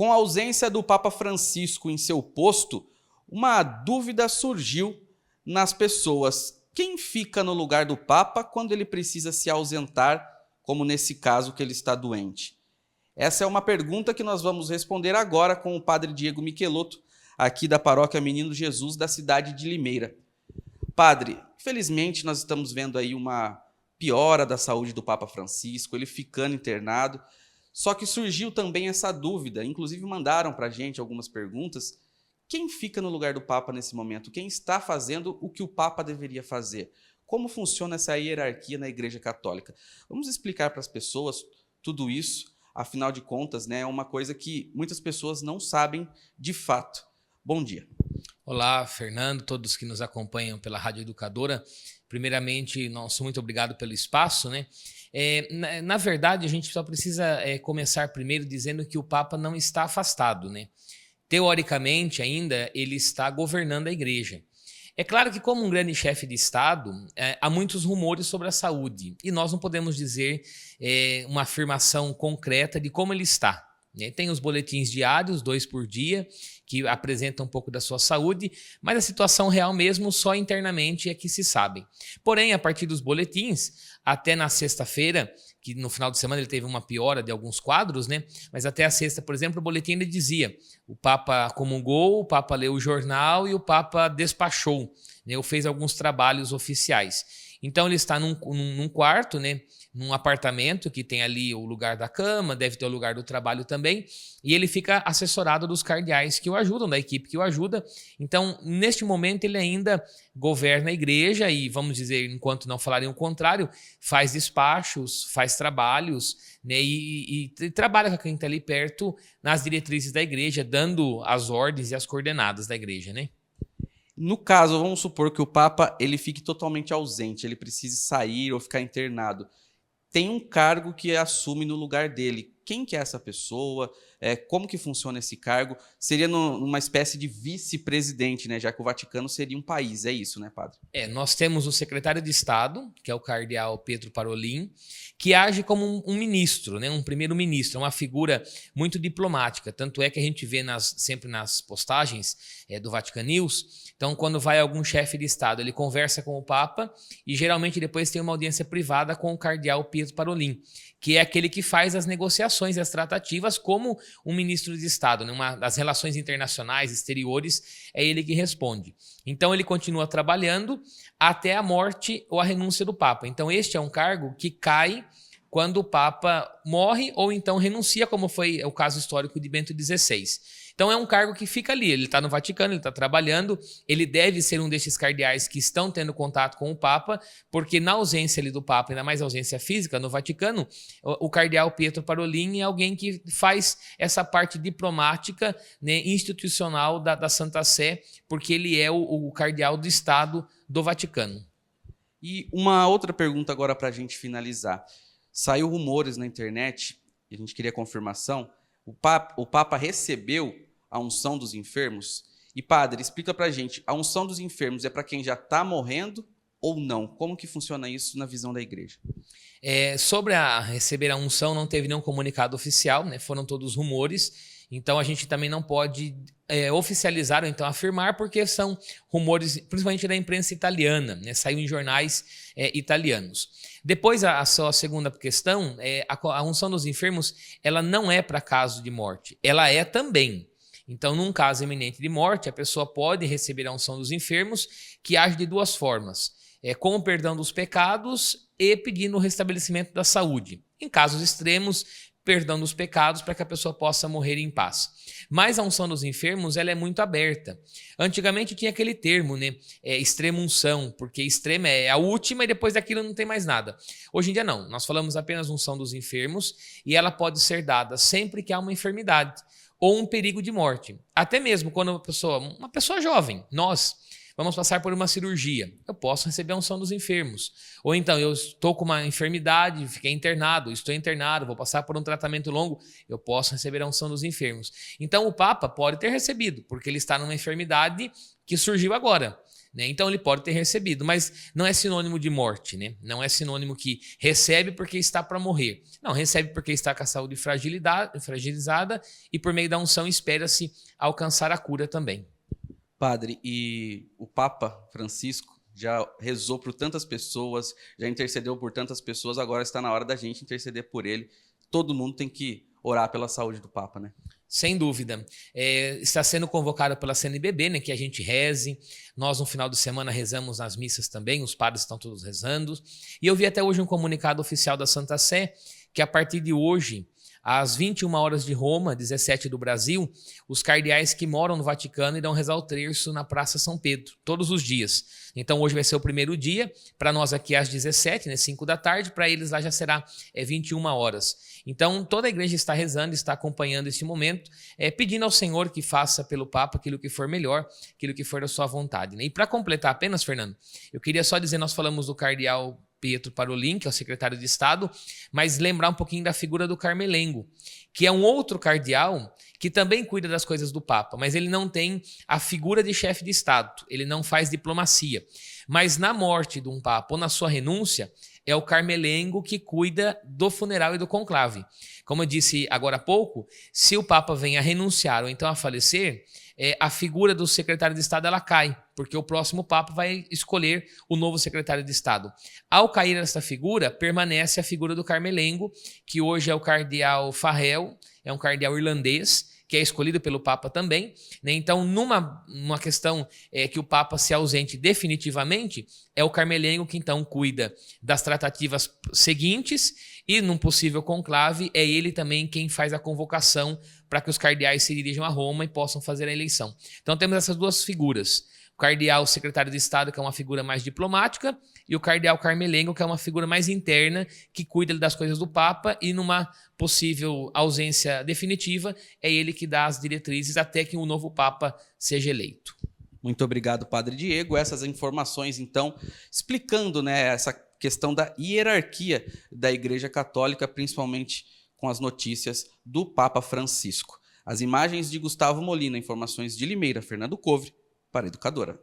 Com a ausência do Papa Francisco em seu posto, uma dúvida surgiu nas pessoas. Quem fica no lugar do Papa quando ele precisa se ausentar, como nesse caso que ele está doente? Essa é uma pergunta que nós vamos responder agora com o Padre Diego Michelotto, aqui da Paróquia Menino Jesus, da cidade de Limeira. Padre, infelizmente nós estamos vendo aí uma piora da saúde do Papa Francisco, ele ficando internado. Só que surgiu também essa dúvida, inclusive mandaram para a gente algumas perguntas. Quem fica no lugar do Papa nesse momento? Quem está fazendo o que o Papa deveria fazer? Como funciona essa hierarquia na Igreja Católica? Vamos explicar para as pessoas tudo isso, afinal de contas, né, é uma coisa que muitas pessoas não sabem de fato. Bom dia. Olá, Fernando, todos que nos acompanham pela Rádio Educadora. Primeiramente, nosso muito obrigado pelo espaço, né? Na verdade, a gente só precisa começar primeiro dizendo que o Papa não está afastado, né? Teoricamente, ainda, ele está governando a Igreja. É claro que, como um grande chefe de Estado, há muitos rumores sobre a saúde e nós não podemos dizer uma afirmação concreta de como ele está. Tem os boletins diários, 2 por dia, que apresentam um pouco da sua saúde, mas a situação real mesmo só internamente é que se sabe. Porém, a partir dos boletins, até na sexta-feira, que no final de semana ele teve uma piora de alguns quadros, né? Mas até a sexta, por exemplo, o boletim ele dizia: o Papa comungou, o Papa leu o jornal e o Papa despachou, né? Ou fez alguns trabalhos oficiais. Então ele está num quarto, né? Num apartamento que tem ali o lugar da cama, deve ter o lugar do trabalho também, e ele fica assessorado dos cardeais que o ajudam, da equipe que o ajuda. Então, neste momento, ele ainda governa a igreja e, vamos dizer, enquanto não falarem o contrário, faz despachos, faz trabalhos, né, e trabalha com quem está ali perto nas diretrizes da igreja, dando as ordens e as coordenadas da igreja, né? No caso, vamos supor que o Papa ele fique totalmente ausente, ele precise sair ou ficar internado. Tem um cargo que assume no lugar dele. Quem que é essa pessoa? Como que funciona esse cargo? Seria numa espécie de vice-presidente, né? Já que o Vaticano seria um país, é isso, né, padre? Nós temos o secretário de Estado, que é o cardeal Pietro Parolin, que age como um ministro, né? Um primeiro-ministro, uma figura muito diplomática. Tanto é que a gente vê sempre nas postagens do Vatican News. Então, quando vai algum chefe de Estado, ele conversa com o Papa e geralmente depois tem uma audiência privada com o cardeal Pietro Parolin, que é aquele que faz as negociações e as tratativas como um ministro de Estado, né? Das relações internacionais, exteriores, é ele que responde. Então, ele continua trabalhando até a morte ou a renúncia do Papa. Então, este é um cargo que cai quando o Papa morre ou então renuncia, como foi o caso histórico de Bento XVI. Então é um cargo que fica ali, ele está no Vaticano, ele está trabalhando, ele deve ser um desses cardeais que estão tendo contato com o Papa, porque na ausência ali do Papa, ainda mais ausência física no Vaticano, o cardeal Pietro Parolin é alguém que faz essa parte diplomática, né, institucional da Santa Sé, porque ele é o cardeal do Estado do Vaticano. E uma outra pergunta agora para a gente finalizar. Saiu rumores na internet, e a gente queria confirmação, o Papa recebeu a unção dos enfermos? E, padre, explica para a gente, a unção dos enfermos é para quem já está morrendo ou não? Como que funciona isso na visão da igreja? Sobre receber a unção, não teve nenhum comunicado oficial, né? Foram todos rumores. Então, a gente também não pode oficializar ou então afirmar, porque são rumores, principalmente da imprensa italiana, né? Saiu em jornais italianos. Depois, a sua segunda questão, a unção dos enfermos, ela não é para caso de morte, ela é também. Então, num caso iminente de morte, a pessoa pode receber a unção dos enfermos, que age de duas formas, com o perdão dos pecados e pedindo o restabelecimento da saúde. Em casos extremos, perdão dos pecados para que a pessoa possa morrer em paz. Mas a unção dos enfermos, ela é muito aberta. Antigamente tinha aquele termo, né? Extrema unção, porque extrema é a última e depois daquilo não tem mais nada. Hoje em dia não, nós falamos apenas unção dos enfermos e ela pode ser dada sempre que há uma enfermidade ou um perigo de morte. Até mesmo quando uma pessoa jovem, nós vamos passar por uma cirurgia, eu posso receber a unção dos enfermos. Ou então, eu estou com uma enfermidade, fiquei internado, estou internado, vou passar por um tratamento longo, eu posso receber a unção dos enfermos. Então, o Papa pode ter recebido, porque ele está numa enfermidade que surgiu agora. né? Então ele pode ter recebido, mas não é sinônimo de morte, né? Não é sinônimo que recebe porque está para morrer. Não, recebe porque está com a saúde fragilizada e por meio da unção espera-se alcançar a cura também. Padre, e o Papa Francisco já rezou por tantas pessoas, já intercedeu por tantas pessoas, agora está na hora da gente interceder por ele. Todo mundo tem que orar pela saúde do Papa, né? Sem dúvida. Está sendo convocado pela CNBB, né, que a gente reze. Nós, no final de semana, rezamos nas missas também, os padres estão todos rezando. E eu vi até hoje um comunicado oficial da Santa Sé, que a partir de hoje, às 21 horas de Roma, 17 do Brasil, os cardeais que moram no Vaticano irão rezar o terço na Praça São Pedro, todos os dias. Então hoje vai ser o primeiro dia, para nós aqui às 17, né, 5 da tarde, para eles lá já será 21 horas. Então toda a igreja está rezando, está acompanhando esse momento, pedindo ao Senhor que faça pelo Papa aquilo que for melhor, aquilo que for da sua vontade, né? E para completar apenas, Fernando, eu queria só dizer, nós falamos do cardeal Pietro Parolin, que é o secretário de Estado, mas lembrar um pouquinho da figura do Carmelengo, que é um outro cardeal que também cuida das coisas do Papa, mas ele não tem a figura de chefe de Estado, ele não faz diplomacia. Mas na morte de um Papa ou na sua renúncia, é o Carmelengo que cuida do funeral e do conclave. Como eu disse agora há pouco, se o Papa vem a renunciar ou então a falecer, a figura do secretário de Estado ela cai, porque o próximo Papa vai escolher o novo secretário de Estado. Ao cair essa figura, permanece a figura do Carmelengo, que hoje é o cardeal Farrell, é um cardeal irlandês, que é escolhido pelo Papa também, né? Então, numa questão que o Papa se ausente definitivamente, é o Carmelengo que então cuida das tratativas seguintes e, num possível conclave, é ele também quem faz a convocação para que os cardeais se dirijam a Roma e possam fazer a eleição. Então, temos essas duas figuras. O cardeal secretário de Estado, que é uma figura mais diplomática, e o cardeal Carmelengo, que é uma figura mais interna, que cuida das coisas do Papa, e numa possível ausência definitiva, é ele que dá as diretrizes até que o novo Papa seja eleito. Muito obrigado, Padre Diego. Essas informações, então, explicando, né, essa questão da hierarquia da Igreja Católica, principalmente com as notícias do Papa Francisco. As imagens de Gustavo Molina, informações de Limeira, Fernando Covre, para Educadora.